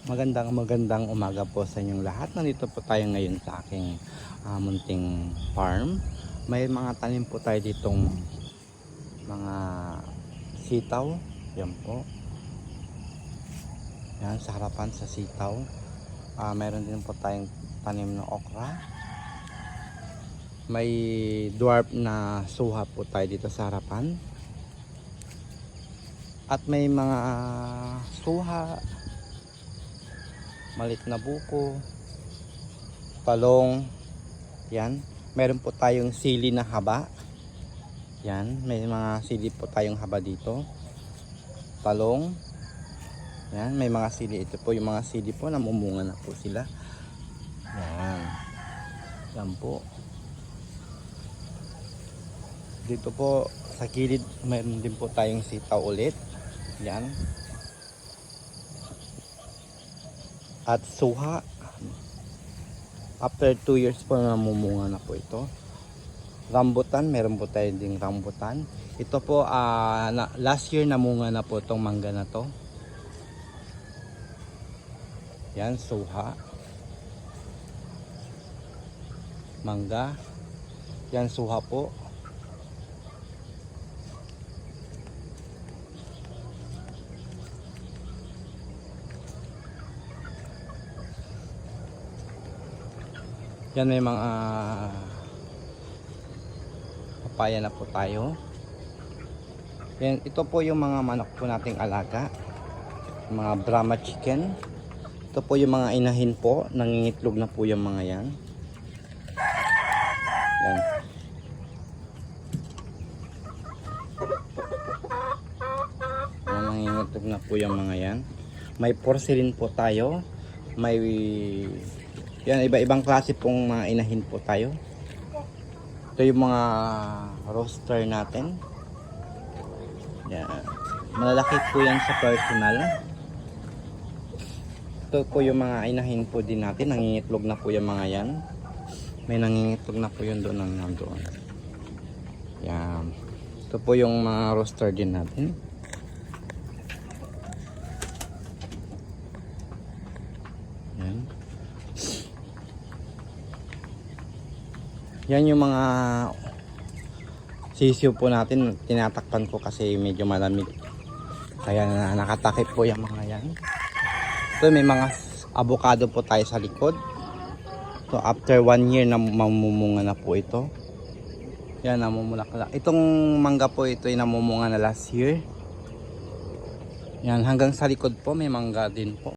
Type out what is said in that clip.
Magandang umaga po sa inyong lahat. Nandito po tayo ngayon sa aking munting farm. May mga tanim po tayo ditong mga sitaw. Yan po. Yan sa harapan sa sitaw. Mayroon din po tayong tanim na okra. May dwarf na suha po tayo dito sa harapan. At may mga suha, malit na buko, talong. Yan, meron po tayong sili na haba. Yan, may mga sili po tayong haba dito. Talong. Yan, may mga sili. Ito po yung mga sili po, namumunga na po sila. Yan. Yan po. Dito po sa gilid, mayroon din po tayong sitaw ulit. Yan. At suha. After 2 years po namumunga na po ito. Rambutan, meron po tayo ding rambutan. Ito po last year namunga na po itong mangga na to. Yan, suha. Mangga. Yan, suha po. Yan, may mga papaya na po tayo. Yan, ito po yung mga manok po nating alaga. Mga Brahma chicken. Ito po yung mga inahin po. Nangingitlog na po yung mga yan. Yan. Nangingitlog na po yung mga yan. May porcelain po tayo. May yan, iba-ibang klase pong mga inahin po tayo. Ito yung mga roaster natin. Yan. Malalaki po yan sa personal. Ito po yung mga inahin po din natin. Nangingitlog na po yung mga yan. May nangingitlog na po yun doon nandoon. Yan. Ito po yung mga roaster din natin. Yan. Yan yung mga sisiw po natin. Tinatakpan ko kasi medyo malamig. Kaya nakatakip po yung mga yan. Ito may mga avocado po tayo sa likod. So after 1 year na mamumunga na po ito. Yan, namumulaklak. Itong mangga po ito ay namumunga na last year. Yan, hanggang sa likod po may mangga din po.